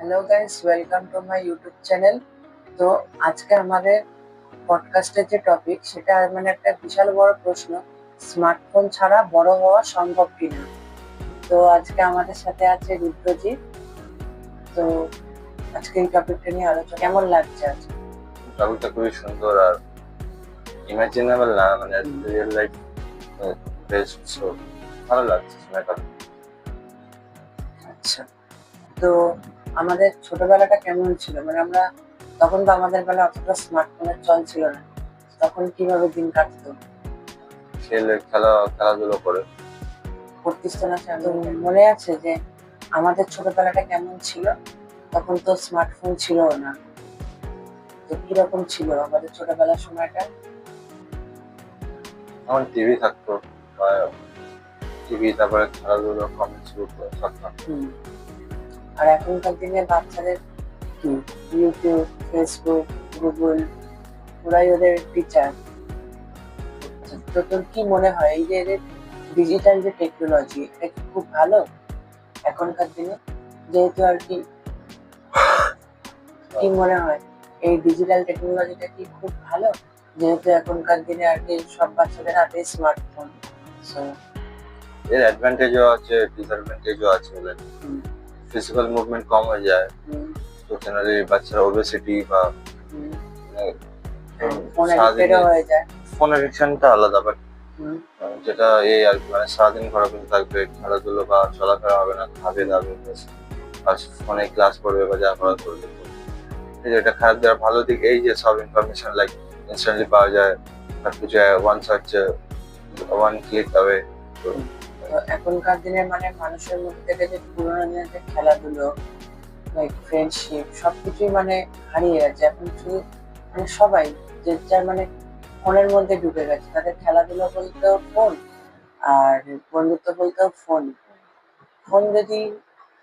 Hello guys, welcome to my YouTube channel. তো আজকে আমাদের পডকাস্টের যে টপিক সেটা মানে একটা বিশাল বড় প্রশ্ন, স্মার্টফোন ছাড়া বড় হওয়া সম্ভব কিনা। তো আজকে আমাদের সাথে আছে রুদ্রজিৎ। তো আজকে এই টপিকটা নিয়ে আলোচনা কেমন লাগছে আজকে? টপিকটা খুবই সুন্দর আর ইমাজিনেবল না, মানে রিয়েল লাইফ বেসড, সো ভালো লাগছে শুনে। আচ্ছা, তো আমাদের ছোটবেলাটা কেমন ছিল? মানে আমরা তখন তো আমাদের বেলা অতটা স্মার্টফোনের চল ছিল না। তখন কিভাবে দিন কাটতো? খেলাধুলো করে করতিস তো না? তো মনে আছে যে আমাদের ছোটবেলাটা কেমন ছিল? তখন তো স্মার্টফোন ছিল না। তো কিরকম ছিল আমাদের ছোটবেলার সময়টা? তখন টিভি থাকতো, টিভি, তারপরে খেলাধুলো, কমিক্স বুক সব থাকতো। আর এখনকার দিনে বাচ্চাদের কি, ইউটিউব, ফেসবুক, গুগল, ওরাই ওদের টিচার। তো তোর কি মনে হয় এই যে এদের ডিজিটাল যে টেকনোলজি, এটা কি খুব ভালো এখনকার দিনে? যেহেতু আর কি কি মনে হয় এই ডিজিটাল টেকনোলজিটা কি খুব ভালো? যেহেতু এখনকার দিনে আর কি সব বাচ্চাদের হাতে স্মার্টফোন। এর অ্যাডভান্টেজও আছে, ডিসঅ্যাডভান্টেজও আছে। ফিজিক্যাল মুভমেন্ট কম হয়ে যায়, তো জেনারেলি বাচ্চারা ওবেসিটি বা ফোন অ্যাডিকশনটা আলাদা, বাট যেটা এই আর কি, মানে সারাদিন ঘোরাঘুরি থাকবে, খেলাধুলো বা চলাফেরা হবে না, খাবে দাবে, আর ফোনে ক্লাস করবে বা যা করার করবে। এটা খারাপ দেওয়ার ভালো দিক এই যে সব ইনফরমেশন লাইক ইনস্ট্যান্টলি পাওয়া যায়, সবকিছু one search, one click away. এখনকার দিনে মানে মানুষের মধ্যে থেকে যে পুরোনো দিনের যে খেলাধুলো, লাইক ফ্রেন্ডশিপ, সবকিছুই মানে হারিয়ে গেছে। এখন শুধু মানে সবাই যে যার মানে ফোনের মধ্যে ঢুকে গেছে। তাদের খেলাধুলো বলতেও ফোন, আর বন্ধুত্ব বলতেও ফোন। ফোন যদি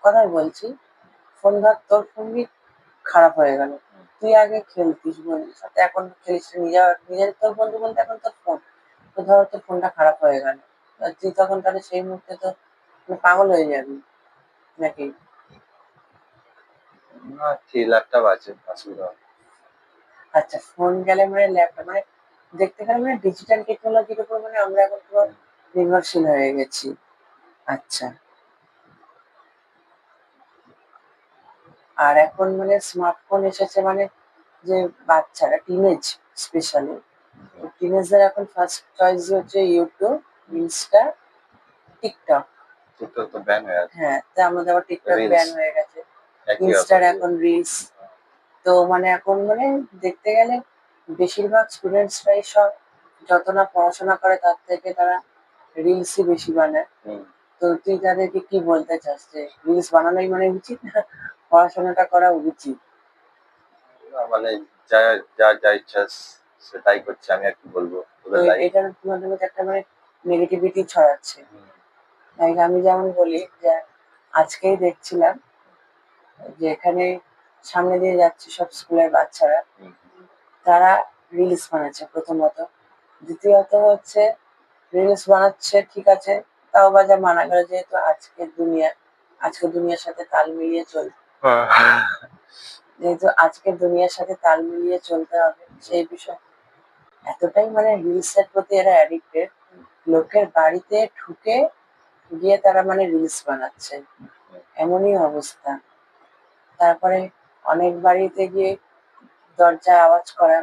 কথাই বলছি, ফোন ধর তোর ফোনই খারাপ হয়ে গেল, তুই আগে খেলতিস বন্ধুর সাথে, এখন খেলিস নিজের তোর বন্ধু বলতে এখন তোর ফোন। তো ধর তোর ফোনটা খারাপ হয়ে গেল, তুই তখন তাহলে সেই মুহূর্তে তো পাগল হয়ে যাবি নাকি? না, কি ল্যাপটপ আছে, অসুবিধা। আচ্ছা, ফোন গেলে মানে ল্যাপটপ, মানে দেখতে গেলে মানে ডিজিটাল টেকনোলজির উপর মানে আমরা এখন পুরো নির্ভরশীল হয়ে গেছি। আচ্ছা, আর এখন মানে স্মার্টফোন এসেছে মানে যে বাচ্চারা টিনেজ, স্পেশালি টিনেজদের এখন ফার্স্ট চয়েস হচ্ছে ইউটিউব, ইনস্টা, টিকটক। টিকটক তো ব্যান হয়ে আছে। হ্যাঁ, তো আমাদের আবার টিকটক ব্যান হয়ে গেছে, ইনস্টার এখন রিলস। তো মানে এখন মানে দেখতে গেলে বেশিরভাগ স্টুডেন্টসরাই সব যত না পড়াশোনা করে তার থেকে তারা রিলসই বেশি বানায়। তো তুই তাদেরকে কি বলতে চাস যে রিলস বানানোই মানে উচিত না পড়াশোনাটা করা উচিত? মানে যা যা যা ইচ্ছা সেটাই করছে, আমি আর কি বলবো। তো এটার মাধ্যমে একটা মানে নেগেটিভিটি ছড়াচ্ছে। লাইক আমি যেমন বলি যে আজকেই দেখছিলাম যে এখানে সামনে দিয়ে যাচ্ছে সব স্কুলের বাচ্চারা, তারা রিলস বানাচ্ছে প্রথমত। দ্বিতীয়ত হচ্ছে রিলস বানাচ্ছে ঠিক আছে, তাও বা যা মানা গেল, যেহেতু আজকের দুনিয়ার সাথে তাল মিলিয়ে চলতে হবে, সেই বিষয় এতটাই মানে রিলসের প্রতি এরা অ্যাডিক্টেড, লোকের বাড়িতে ঢুকে গিয়ে তারা মানে রিলস বানাচ্ছে, এমনই অবস্থা। তারপরে অনেক বাড়িতে গিয়ে দরজায় আওয়াজ করা,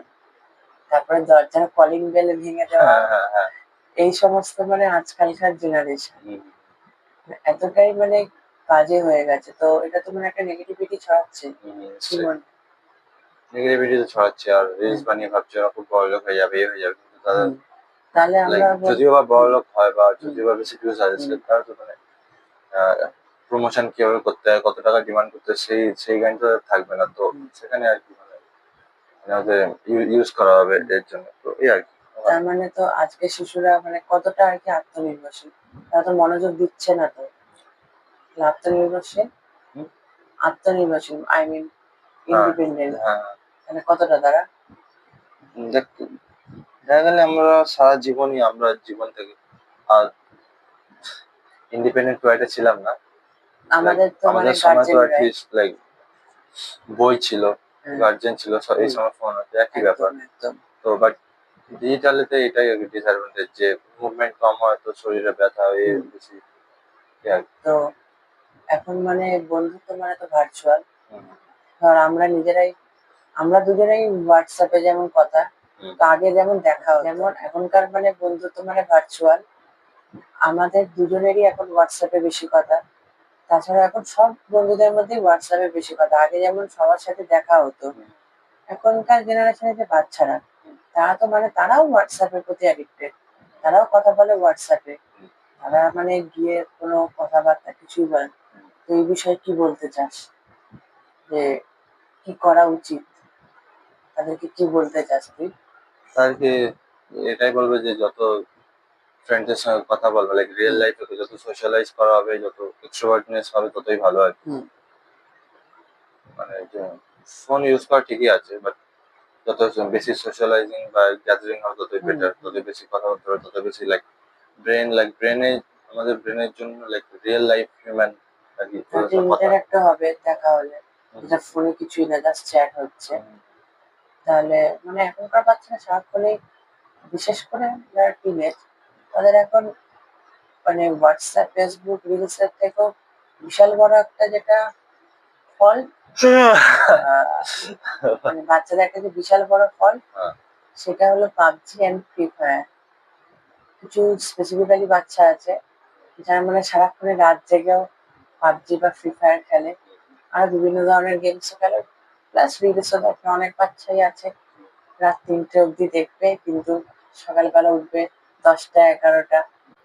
তারপরে দরজার কলিং বেল ভেঙে দেওয়া, এই সমস্ত মানে আজকালকার জেনারেশন এতটাই মানে বাজে হয়ে গেছে। তো এটা তো মানে একটা নেগেটিভিটি ছড়াচ্ছে। নেগেটিভিটি তো ছড়াচ্ছে, আর রিলস বানিয়ে ভাবছে ওরা খুব বড়লোক হয়ে যাবে, এই হয়ে যাবে। তাহলে আমরা যদিও বা বড়লোক হয় বা যদিও বা বেশি ভিউজ আসে, তারা তো মানে প্রমোশন কিভাবে করতে হয়, কত টাকা ডিমান্ড করতে হয়, সেই গানটা থাকবে না। তো সেখানে আর কি মানে ইউজ করা হবে এর জন্য, তো এই আর কি। তার মানে তো আজকে শিশুরা মানে কতটা আর কি আত্মনির্ভরশীল, তারা তো মনোযোগ দিচ্ছে না। তো আত্মনির্ভরশীল আই মিন ইন্ডিপেন্ডেন্ট, মানে কতটা তারা? দেখা গেলে আমরা সারা জীবনই আমরা জীবন থেকে আর ইন্ডিপেন্ডেন্ট খুব একটা ছিলাম না। আমাদের তো মানে সময় তো অ্যাটলিস্ট লাইক বই ছিল, হ্যাঁ, গার্জেন ছিল, এই হুম, সময় ফোন আছে, একই ব্যাপার। একদম একদম। তো বাট ডিজিটালেতে এটাই ডিসঅ্যাডভান্টেজ যে মুভমেন্ট কম হয়, তো শরীরে ব্যথা হয়ে হুম, বেশি ইয়ে আর কি। তো এখন মানে বন্ধুত্ব মানে তো ভার্চুয়াল। হুম, ধর আমরা দুজনেই হোয়াটসঅ্যাপে যেমন কথা, হুম, তো আগে যেমন দেখা হতো, যেমন এখনকার মানে বন্ধুত্ব মানে ভার্চুয়াল। আমাদের দুজনেরই এখন হোয়াটসঅ্যাপে বেশি কথা। তাছাড়া এখন সব বন্ধুদের মধ্যেই হোয়াটসঅ্যাপে বেশি কথা। আগে যেমন সবার সাথে দেখা হতো, হুম, এখনকার জেনারেশনের যে বাচ্চারা, তারা তো মানে তারাও হোয়াটসঅ্যাপের প্রতি অ্যাডিক্টেড। তারাও কথা বলে হোয়াটসঅ্যাপে। হুম, তারা মানে গিয়ে কোনো কথাবার্তা কিছুই বলে না। তো এই বিষয়ে কি বলতে চাস? যে কি করা উচিত? তাদেরকে কি বলতে চাস তুই? তাদেরকে এটাই বলবে যে যত ফ্রেন্ডদের সঙ্গে কথা বলবে, লাইক রিয়েল হুম, লাইফে যত সোশ্যালাইজ করা হবে, যত এক্সট্রোভার্টনেস হবে, ততই ভালো আর কি। হুম, মানে যে ফোন ইউজ করা ঠিকই আছে, বাট যত বেশি সোশ্যালাইজিং বা গ্যাদারিং হবে ততই হুম, বেটার, হুম। তত বেশি কথা বলতে হবে, তত বেশি ব্রেনে, আমাদের ব্রেনের জন্য রিয়েল লাইফ হিউম্যান আর কি ওদের একটা সাথে কথা। ইন্টারেক্টও হবে দেখা হলে। হুম, যেটা ফোনে কিছুই না, জাস্ট চ্যাট হচ্ছে। হুম, তাহলে মানে এখনকার বাচ্চারা সারাক্ষণই, বিশেষ করে যারা টিনেজ, তাদের এখন মানে হোয়াটসঅ্যাপ, ফেসবুক, রিলস এর থেকেও বিশাল বড় একটা যেটা ফল, মানে বাচ্চাদের একটা যে বিশাল বড় ফল, হ্যাঁ, সেটা হলো পাবজি অ্যান্ড ফ্রি ফায়ার। কিছু স্পেসিফিক্যালি বাচ্চা আছে যারা মানে সারাক্ষণে রাত জেগেও পাবজি বা ফ্রি ফায়ার খেলে, আর বিভিন্ন ধরনের গেমসও খেলে, প্লাস রিলসও দেখে। অনেক বাচ্চাই আছে রাত ৩টে অবধি দেখবে, কিন্তু সকালবেলা উঠবে ১০টা ১১টা।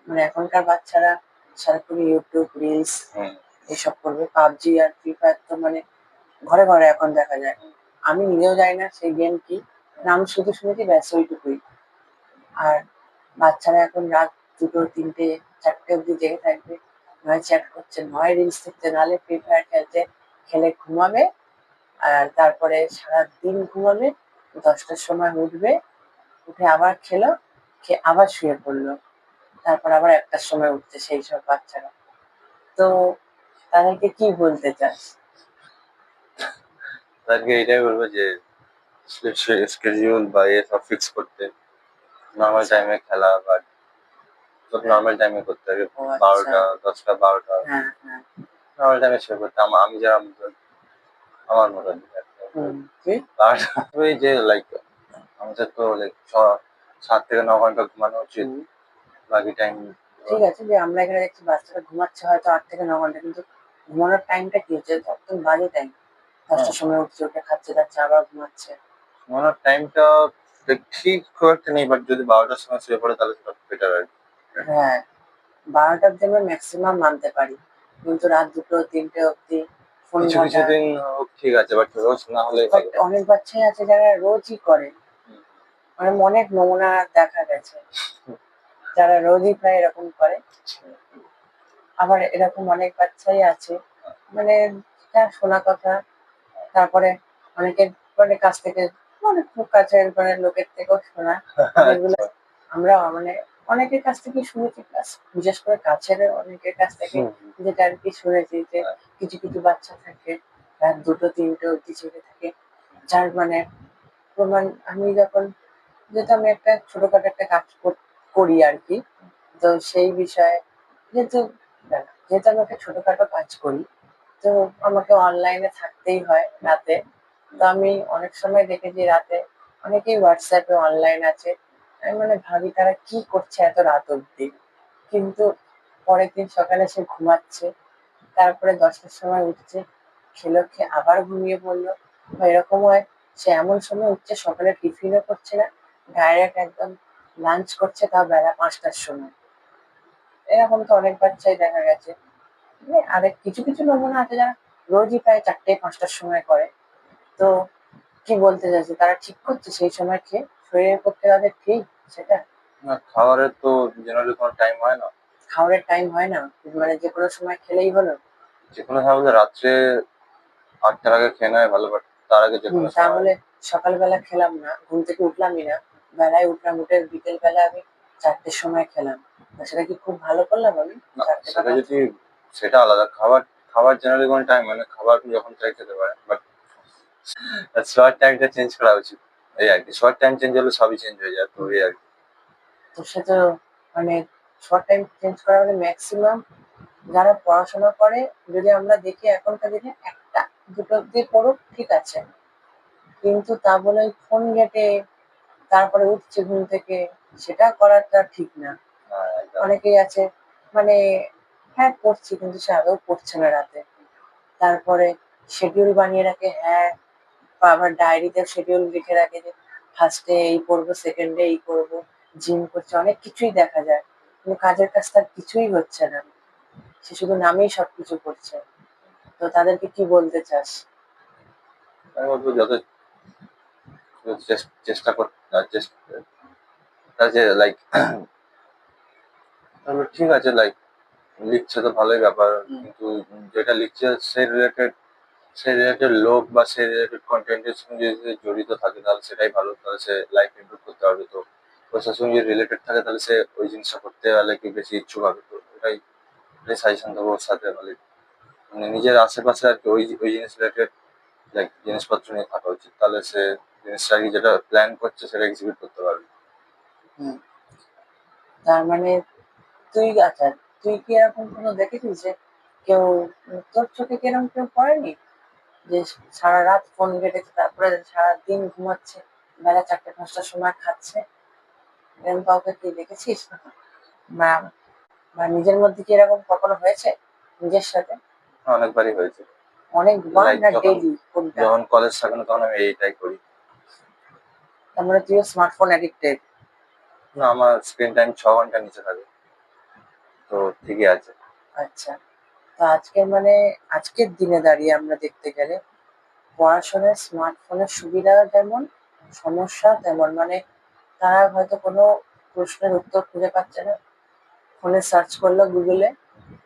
মানে এখনকার বাচ্চারা সারাক্ষণ ইউটিউব রিলস হুম, এসব করবে। পাবজি আর ফ্রি ফায়ার তো মানে ঘরে ঘরে এখন দেখা যায়। আমি নিজেও জানি না সেই গেম কি, নাম শুধু শুনেছি, ব্যাস ওইটুকুই। আর বাচ্চারা এখন রাত ২টো ৩টে ৪টে অবধি জেগে থাকবে, নয় চ্যাট করছে, নয় রিলস দেখছে, নাহলে ফ্রি ফায়ার খেলছে। খেলে ঘুমাবে, আর তারপরে সারাদিন ঘুমাবে, ১০টার সময় উঠবে, উঠে আবার খেলো, খেয়ে আবার শুয়ে পড়লো, তারপর আবার ১টার সময় উঠছে সেই সব বাচ্চারা। তো তাদেরকে কি বলতে চাস? তাদেরকে এটাই বলবো যে স্কেডিউল বা সব ফিক্স করতে, নর্মাল আচ্ছা, টাইমে খেলা বা সব হ্যাঁ, নর্মাল টাইমে করতে হবে। ও আচ্ছা, ১২টা, ১০টা, ১২টা হ্যাঁ, হ্যাঁ, নর্মাল টাইমে শুয়ে পড়তে। আমি যারা আমার মতো হুম, কি? ওই যে আমাদের তো ৭ থেকে ৯ ঘন্টা ঘুমানো উচিত, হুম, বাকি টাইম। ঠিক আছে যে আমরা এখানে দেখছি বাচ্চারা ঘুমাচ্ছে হয়তো ৮ থেকে ৯ ঘন্টা, কিন্তু ঘুমানোর টাইমটা কি হচ্ছে? একদম বাজে টাইম। হ্যাঁ, ১০টার সময় উঠছে, উঠে খাচ্ছে দাচ্ছে, আবার ঘুমাচ্ছে। ঘুমানোর টাইমটা ঠিক খুব একটা নেই, বাট যদি ১২টার সময় শুয়ে পড়ে তাহলে সেটা বেটার আর কি। হ্যাঁ, ১২টা অব্দি আমরা ম্যাক্সিমাম মানতে পারি। কিন্তু রাত ২টো ৩টে অব্দি ফোন কিছু কিছু ঘাঁটা। দিন ঠিক আছে, বাট রোজ না হলেই বাট ভালো। অনেক বাচ্চাই আছে যারা রোজই করে। হুম, মানে অনেক নমুনা দেখা গেছে যারা রোজই প্রায় এরকম করে। আবার এরকম অনেক বাচ্চাই আছে মানে যা শোনা কথা, তারপরে অনেকের মানে কাছ থেকে, অনেক খুব কাছের মানে লোকের থেকেও শোনা, যেগুলো আচ্ছা, আমরা মানে অনেকের কাছ থেকেই শুনেছি, প্লাস বিশেষ করে কাছের অনেকের কাছ থেকে, হুম, যেটা আর কি শুনেছি যে কিছু কিছু বাচ্চা থাকে রাত ২টো ৩টে অব্দি জেগে থাকে। যার মানে প্রমাণ আমি যখন, যেহেতু আমি একটা ছোটখাটো একটা কাজ করি আর কি, তো সেই বিষয়ে, যেহেতু যেহেতু আমি একটা ছোটখাটো কাজ করি, তো আমাকে অনলাইনে থাকতেই হয় রাতে। তো আমি অনেক সময় দেখেছি রাতে অনেকেই হোয়াটসঅ্যাপে অনলাইন আছে। আমি মানে ভাবি তারা কি করছে এত রাত অব্দি, কিন্তু পরের দিন সকালে সে ঘুমাচ্ছে, তারপরে ১০টার সময় উঠছে, খেলো, খেয়ে আবার ঘুমিয়ে পড়লো। বা এরকম হয় সে এমন সময় উঠছে সকালে টিফিনও করছে না, ডাইরেক্ট একদম লাঞ্চ করছে, তাও বেলা ৫টার সময়। এরকম তো অনেক বাচ্চাই দেখা গেছে। মানে আরেক কিছু কিছু নমুনা আছে যারা রোজই প্রায় ৪টে ৫টার সময় করে। তো কি বলতে চাইছি, তারা ঠিক করছে সেই সময় খেয়ে? শরীরের পক্ষে তাদের ঠিক সেটা? না, খাবারের তো জেনারেলি কোনো টাইম হয় না। খাবারের টাইম হয় না? মানে যেকোনো সময় খেলেই হলো? যেকোনো সময় বলতে রাত্রে ৮টার আগে খেয়ে নেওয়াই ভালো, বাট তার আগে যেকোনো সময়। তাহলে সকালবেলা খেলাম না, ঘুম থেকে উঠলামই না, বেলায় উঠলাম, উঠে বিকেল বেলা আমি ৪টের সময় খেলাম। তা সেটা কি খুব ভালো করলাম আমি? না, ৪টে বা সেটা ৫টা? যদি সেটা আলাদা। খাবার খাবার জেনারেলি কোনো টাইম হয় না, খাবার আপনি যখন চাই খেতে পারেন, বাট শর্ট টাইমটা চেঞ্জ করা উচিত, এই আর কি। শর্ট টাইম চেঞ্জ হলে সবই চেঞ্জ হয়ে যায়, তো এই আর কি। তো সে তো মানে শর্ট টাইম চেঞ্জ করা মানে ম্যাক্সিমাম যারা পড়াশোনা করে, যদি আমরা দেখি এখনকার দিনে একটা দুটো দিয়ে পড়ুক ঠিক আছে, কিন্তু তা বলে ফোন ঘেটে তারপরে উঠছে ঘুম থেকে, সেটা করাটা ঠিক না। একদম। অনেকেই আছে মানে হ্যাঁ পড়ছি, কিন্তু সে আদৌ পড়ছে না রাতে। তারপরে শিডিউল বানিয়ে রাখে, হ্যাঁ, বা আবার ডায়েরিতে শিডিউল লিখে রাখে যে ফার্স্টে এই করবো, সেকেন্ডে এই করবো, জিম করছে, অনেক কিছুই দেখা যায়, কিন্তু কাজের কাজ তার কিছুই হচ্ছে না, সে শুধু নামেই সবকিছু করছে। তো তাদেরকে কি বলতে চাস? আমি বলবো যত চেষ্টা কর, যে লাইক ঠিক আছে, লাইক লিখছে তো ভালোই ব্যাপার, কিন্তু যেটা লিখছে সেই রিলেটেড লোক বা সেই রিলেটেড কন্টেন্টের সঙ্গে যদি জড়িত থাকে তাহলে সেটাই ভালো, তাহলে সে লাইফ ইমপ্রুভ করতে পারবে। তো ওটার সঙ্গে রিলেটেড থাকে তাহলে সে ওই জিনিসটা করতে গেলে কি বেশি ইচ্ছুক হবে। তো এটাই সাজেশন দেবো ওর সাথে, মানে নিজের আশেপাশে আর কি ওই ওই জিনিস রিলেটেড লাইক জিনিসপত্র নিয়ে থাকা উচিত, তাহলে সে জিনিসটা কি যেটা প্ল্যান করছে সেটা এক্সিকিউট করতে পারবে। হুম। তার মানে আচ্ছা, তুই কি এরকম কোনো দেখেছিস যে কেউ, তোর চোখে কি এরকম কেউ পড়েনি যে সারা রাত ফোন ঘেটেছে, তারপরে সারাদিন ঘুমাচ্ছে, বেলা 4টে 5টার সময় খাচ্ছে? এরকম কাউকে তুই দেখেছিস? বা বা নিজের মধ্যে কি এরকম কখনো হয়েছে নিজের সাথে? অনেকবারই হয়েছে। অনেকবার লাইক না যখন ডেইলি কোনটা? যখন কলেজ থাকে না তখন আমি এইটাই করি। তার মানে তুইও স্মার্টফোন অ্যাডিক্টেড? না, আমার স্ক্রিন টাইম 6 ঘন্টা নিচে থাকে, তো ঠিকই আছে। আচ্ছা, তো আজকের দিনে দাঁড়িয়ে আমরা দেখতে গেলে পড়াশোনায় স্মার্টফোনের সুবিধা যেমন, সমস্যা তেমন। তারা হয়তো কোনো প্রশ্নের উত্তর খুঁজে পাচ্ছে না, ফোনে সার্চ করলো, গুগলে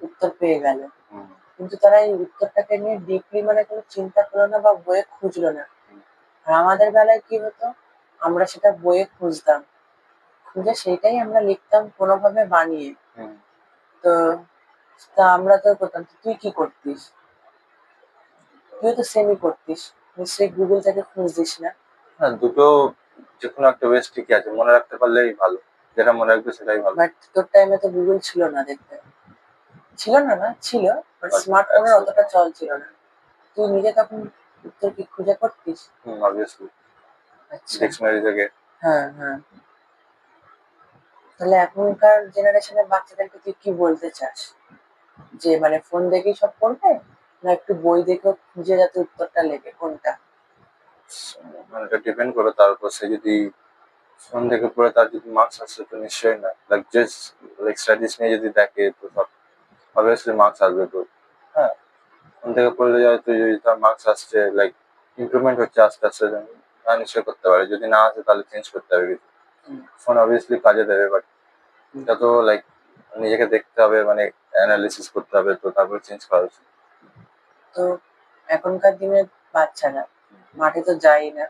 উত্তর পেয়ে গেল, হুম, কিন্তু তারা এই উত্তরটাকে নিয়ে ডিপলি কোনো চিন্তা করলো না বা বইয়ে খুঁজলো না। আর আমাদের বেলায় কি হতো, আমরা সেটা বইয়ে খুঁজতাম, খুঁজে সেইটাই আমরা লিখতাম কোনোভাবে বানিয়ে। হুম। তো তা আমরা তো করতাম, তুই কি করতিস? তুই তো সেমই করতিস, নিশ্চয়ই গুগল থেকে খুঁজতিস না? হ্যাঁ, দুটো যে কোনো একটা বেশ ঠিকই আছে, মনে রাখতে পারলেই ভালো, যেটা মনে রাখবে সেটাই ভালো। বাট তোর টাইমে তো গুগল ছিল না দেখতে। ছিল না, না ছিল, বাট বাট স্মার্টফোনের অতটা চল ছিল না। তুই নিজে তখন উত্তর কি খুঁজে করতিস? অবভিয়াসলি আচ্ছা। ডিকশনারি থেকে। হ্যাঁ, হ্যাঁ। তাহলে এখনকার জেনারেশনের বাচ্চাদেরকে তুই কি বলতে চাস, যে ফোন দেখেই সব করবে, না একটু বই দেখেও খুঁজে যাতে উত্তরটা লেগে, কোনটা? মানে এটা ডিপেন্ড করে তার উপর, সে যদি ফোন থেকে পড়ে তার যদি মার্কস আসছে তো নিশ্চয়ই না, লাইক জাস্ট লাইক স্টাডিজ নিয়ে যদি দেখে তো সব অবভিয়াসলি মার্কস আসবে। তো হ্যাঁ, ফোন থেকে পড়লে হয়তো যদি তার মার্কস আসছে, লাইক ইমপ্রুভমেন্ট হচ্ছে আস্তে আস্তে, হ্যাঁ নিশ্চয়ই করতে পারে। যদি না আসে তাহলে চেঞ্জ করতে হবে কিছু। ফোন অবভিয়াসলি কাজে দেবে, বাট এটা তো লাইক নিজেকে দেখতে হবে, মানে অ্যানালিসিস করতে হবে, তো তারপর চেঞ্জ করা উচিত। তো এখনকার দিনের বাচ্চারা মাঠে তো যায় না।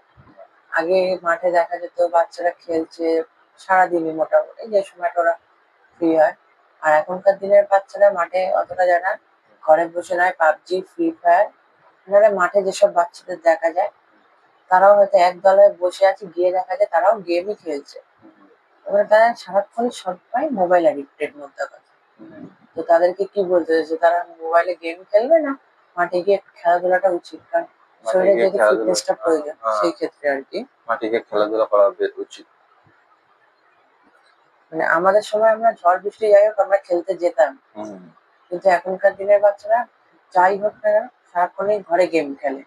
আগে মাঠে দেখা যেত বাচ্চারা খেলছে সারাদিনই, মোটামুটি যে সময়টা ওরা ফ্রি হয়। আর এখনকার দিনের বাচ্চারা মাঠে অতটা যায় না, ঘরে বসে নয় পাবজি, ফ্রি ফায়ার। নাহলে মাঠে যেসব বাচ্চাদের দেখা যায়, তারাও হয়তো এক দলে বসে আছে, গিয়ে দেখা যায় তারাও গেমই খেলছে। এবার তারা সারাক্ষণ সবাই মোবাইল অ্যাডিক্টেড, মোদ্দা কথা। তো তাদেরকে কি বলতে চাই, যে তারা মোবাইলে গেম খেলবে না, মাঠে গিয়ে খেলাধুলাটা উচিত, কারণ মাঠে শরীরে গিয়ে যেহেতু খেলাধুলা, ফিটনেসটা প্রয়োজন সেই ক্ষেত্রে আর কি। মাঠে গিয়ে খেলাধুলা করা উচিত। আমাদের সময় আমরা ঝড় বৃষ্টি যাই হোক আমরা খেলতে যেতাম, কিন্তু এখনকার দিনের বাচ্চারা যাই হোক না কেন সারাক্ষণই ঘরে গেম খেলে।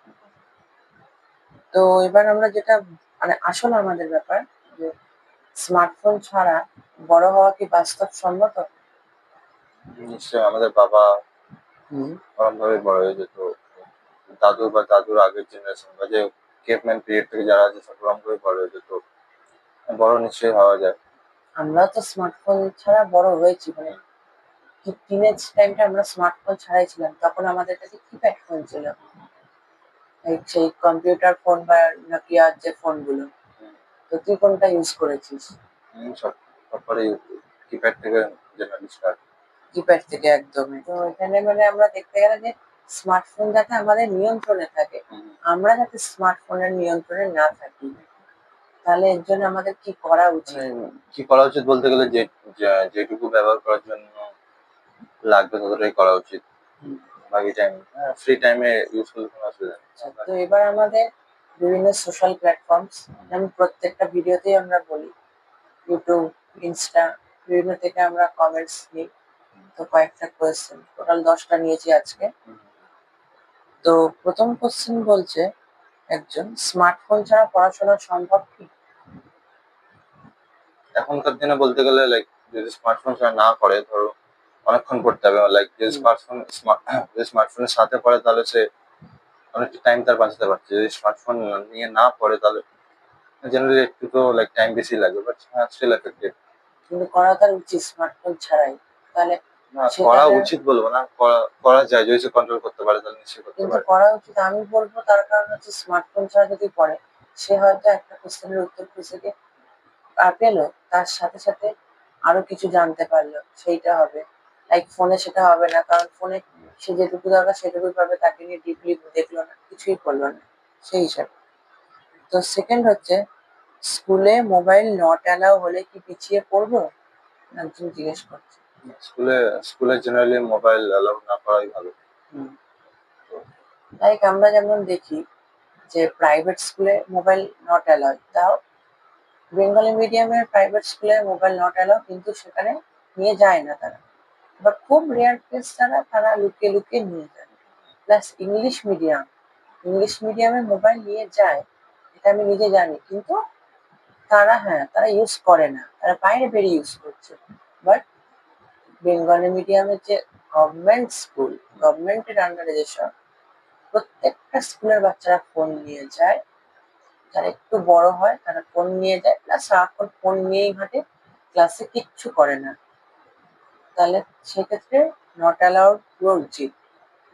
তো এবার আমরা যেটা আসল আমাদের ব্যাপার, যে স্মার্টফোন ছাড়া বড় হওয়া কি বাস্তবসম্মত? নিশ্চয়ই আমাদের বাবা ওরকম ভাবে বড় হয়ে যেত, দাদু বা দাদুর আগের জেনারেশন বা যে কেভম্যান পিরিয়ড থেকে যারা আছে সব ওরকম ভাবে বড় হয়ে যেত, বড় নিশ্চয়ই হওয়া যায়। আমরা তো স্মার্টফোন ছাড়া বড় হয়েছি, টিনেজ টাইমটা আমরা স্মার্টফোন ছাড়াই ছিলাম, তখন আমাদের কাছে কিপ্যাড ফোন ছিল, এই সেই কম্পিউটার ফোন বা নোকিয়ার যে ফোনগুলো। তো তুই কোনটা ইউজ করেছিস? সব সবপরে কিপ্যাড থেকে জেনারেলি স্টার্ট। কিপ্যাড থেকে একদমই। তো এখানে আমরা দেখতে গেলে যে স্মার্টফোন যাতে আমাদের নিয়ন্ত্রণে থাকে, আমরা যাতে স্মার্টফোনের নিয়ন্ত্রণে না থাকি, তাহলে এর জন্য আমাদের কি করা উচিত? মানে কি করা উচিত বলতে গেলে যেটুকু ব্যবহার করার জন্য লাগবে ততটাই করা উচিত। হুম। বাকি টাইম ফ্রি টাইমে ইউজ করলে কোনো অসুবিধা নেই। আচ্ছা, তো এবার আমাদের বিভিন্ন সোশ্যাল প্ল্যাটফর্মস, যেমন প্রত্যেকটা ভিডিওতেই আমরা বলি ইউটিউব, ইনস্টা, বিভিন্ন থেকে আমরা কমেন্টস নিই। তো কয়েকটা কোয়েশ্চেন, টোটাল 10টা নিয়েছি আজকে। তো প্রথম কোশ্চেন বলছে একজন, স্মার্টফোন ছাড়া পড়াশোনা সম্ভব কি? এখনকার দিনে বলতে গেলে লাইক যদি স্মার্টফোন ছাড়া না করে ধরো অনেকক্ষণ পড়তে হবে, লাইক যদি যদি স্মার্টফোনের সাথে পড়ে তাহলে সে অনেকটা টাইম তার বাঁচাতে পারছে। যদি স্মার্টফোন নিয়ে না পড়ে তাহলে জেনারেলি একটু তো লাইক টাইম বেশি লাগবে, বাট স্টিল এফেক্টেড। কিন্তু করা তার উচিত স্মার্টফোন ছাড়াই, তাহলে না সে করা তাহলে উচিত বলবো না, করা যায় যদি সে কন্ট্রোল করতে পারে তাহলে নিশ্চয়ই করতে কিন্তু পারে। করা উচিত আমি বলবো, তার কারণ হচ্ছে স্মার্টফোন ছাড়া যদি পড়ে, সে হয়তো একটা কোশ্চেনের উত্তর খুঁজে পেলো, তার সাথে সাথে আরো কিছু জানতে পারলো, সেইটা হবে। লাইক ফোনে সেটা হবে না, কারণ ফোনে সে যেটুকু দরকার সেটুকুই পাবে, তাকে নিয়ে ডিপলি দেখলো না, কিছুই করলো না, সেই হিসাবে। তো সেকেন্ড হচ্ছে, স্কুলে মোবাইল নট অ্যালাউ হলে কি পিছিয়ে পড়বো? একজন জিজ্ঞেস করছে। স্কুলে স্কুলে জেনারেলি মোবাইল অ্যালাউ না করাই ভালো। লাইক আমরা যেমন দেখি যে প্রাইভেট স্কুলে মোবাইল নট অ্যালাউ, তাও বেঙ্গলি মিডিয়ামের প্রাইভেট স্কুলে মোবাইল নট অ্যালাউ, কিন্তু সেখানে নিয়ে যায় না তারা, বা খুব রেয়ার কেস তারা তারা লুকিয়ে লুকিয়ে নিয়ে যায়। প্লাস ইংলিশ মিডিয়ামে মোবাইল নিয়ে যায়, এটা আমি নিজে জানি, কিন্তু তারা ইউজ করে না, তারা বাইরে বেরিয়ে ইউজ করছে। বাট বেঙ্গলি মিডিয়ামের যে গভর্নমেন্ট স্কুল, গভর্নমেন্টের আন্ডারে যেসব, প্রত্যেকটা স্কুলের বাচ্চারা ফোন নিয়ে যায়, যারা একটু বড় হয় তারা ফোন নিয়ে যায়, প্লাস সারাক্ষণ ফোন নিয়েই হাঁটে, ক্লাসে কিচ্ছু করে না। তাহলে সেক্ষেত্রে নট অ্যালাউড পুরো উচিত,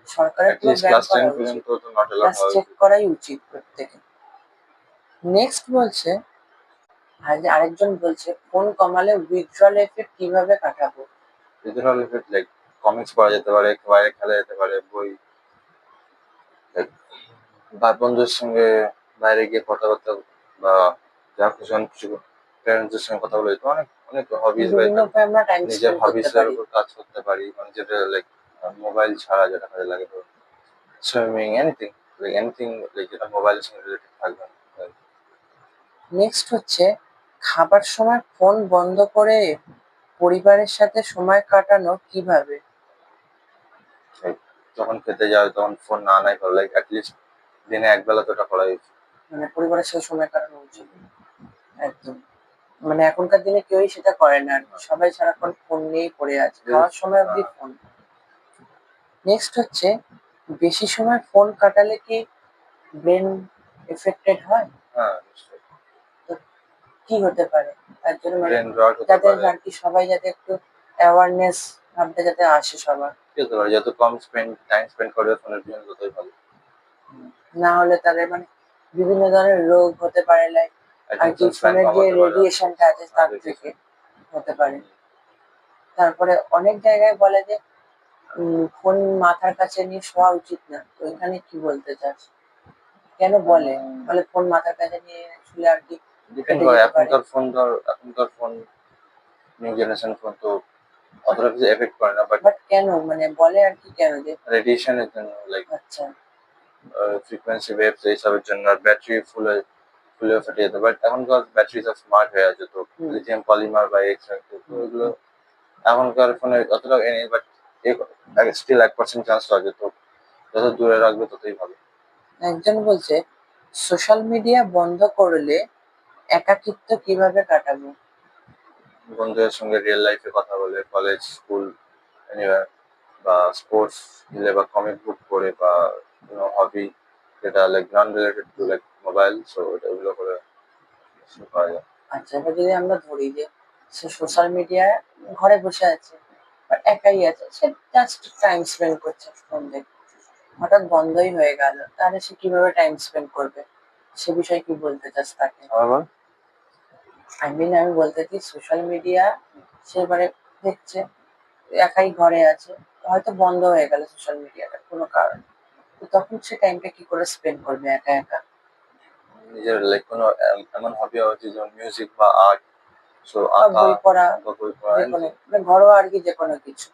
সরকারের পুরো অ্যাটলিস্ট ব্যান ক্লাস করা 10 উচিত, পর্যন্ত তো নট অ্যালাউ প্লাস হওয়া চেক উচিত। করাই উচিত প্রত্যেকে। নেক্সট বলছে, আরেকজন বলছে, ফোন কমালে উইথড্রল এফেক্ট কিভাবে কাটাবো? রিজনাল এফেক্ট লাইক কমিক্স পড়া যেতে পারে, বাইরে খেলা যেতে পারে, বই like, বা বন্ধুদের সঙ্গে বাইরে গিয়ে কথাবার্তা বা যা কিছু অনেক কিছু প্যারেন্টসদের সঙ্গে কথা বলে যেত, অনেক অনেক হবিস বা বিভিন্ন উপায়ে আমরা টাইম নিজের স্পেন্ড করতে হবিস এর পারি। উপর কাজ করতে পারি, মানে যেটা লাইক মোবাইল ছাড়া যেটা কাজে লাগে, তো সুইমিং এনিথিং লাইক যেটা মোবাইলের সঙ্গে রিলেটেড থাকবে না। নেক্সট হচ্ছে, খাবার সময় ফোন বন্ধ করে পরিবারের সাথে সময় কাটানো কিভাবে? Like, যখন খেতে যাও তখন ফোন না নাই ভালো, লাইক অ্যাটলিস্ট দিনে একবেলা তো ওটা করাই উচিত। মানে পরিবারের সাথে সময় কাটানো উচিত, একদম। মানে এখনকার দিনে কেউই সেটা করে না আর কি, সবাই সারাক্ষণ ফোন নিয়েই পড়ে আছে, খাওয়ার সময় অবধি ফোন। নেক্সট হচ্ছে, বেশি সময় ফোন কাটালে কি ব্রেন এফেক্টেড হয়? হ্যাঁ নিশ্চয়ই, তো কি হতে পারে তার জন্য, মানে ব্রেন রট হতে যাতে পারে। আর কি সবাই যাতে একটু অ্যাওয়ারনেস ভাবটা যাতে আসে সবার, কি হতে পারে, যত কম টাইম স্পেন্ড করবে ফোনের পিছনে ততই ভালো। না হলে তাদের মানে বিভিন্ন ধরনের রোগ হতে পারে, লাইক আর কি অ্যাটেনশন স্প্যান ফোনের কম যে হতে পারে। রেডিয়েশনটা আছে তার থেকে হতে পারে। তারপরে অনেক জায়গায় বলে যে ফোন মাথার কাছে নিয়ে শোয়া উচিত না, তো এখানে কি বলতে চাস? কেন বলে বলে ফোন মাথার কাছে নিয়ে শুলে আর কি ডিপেন্ড কেটে করে, যেতে পারে? এখনকার ফোন নিউ জেনারেশন ফোন তো অতটা কিছু এফেক্ট করে না, বাট বাট কেন মানে বলে আর কি, কেন যে? রেডিয়েশনের জন্য লাইক আচ্ছা। ফ্রিকোয়েন্সি ওয়েভস এইসবের জন্য, আর ব্যাটারি ফুলেও ফেটে যেত। বাট এখনকার ব্যাটারি সব স্মার্ট হয়ে আছে, তো লিথিয়াম পলিমার বা এক্স, তো এগুলো এখনকার ফোনে অতটা এ নেই, বাট স্টিল 1% চান্স আছে, তো যত দূরে রাখবে ততই ভালো। একজন বলছে, সোশ্যাল মিডিয়া বন্ধ করলে একাকিত্ব কিভাবে কাটাবো? বন্ধুদের সঙ্গে রিয়েল লাইফে কথা বলে, কলেজ, স্কুল, এনিওয়ার, বা স্পোর্টস খেলে বা কমিক বুক পড়ে বা কোনো হবি যেটা like non related to like mobile, so ওগুলো করে পাওয়া যায়। আচ্ছা, এবার যদি আমরা ধরি যে সে সোশ্যাল মিডিয়ায় ঘরে বসে আছে বা একাই আছে, সে জাস্ট টাইম স্পেন্ড করছে ফোন দেখে, হঠাৎ বন্ধই হয়ে গেল, তাহলে সে কিভাবে টাইম স্পেন্ড করবে? সে বিষয়ে কি বলতে চাস তাকে? আবার আমি বলতে চাই, সোশ্যাল মিডিয়া সে এবারে দেখছে, একাই ঘরে আছে, হয়তো বন্ধ হয়ে গেল সোশ্যাল মিডিয়াটা, কোনো কারণ, তো তখন সে টাইমটা কি করে স্পেন্ড করবে একা একা? নিজের লাইক কোনো এমন হবি হওয়া উচিত যেমন মিউজিক বা আর্ট, সো বা আঁকা বই পড়া, বা বই পড়া যে কোনো anything। মানে ঘরোয়া আর কি যে কোনো কিছু।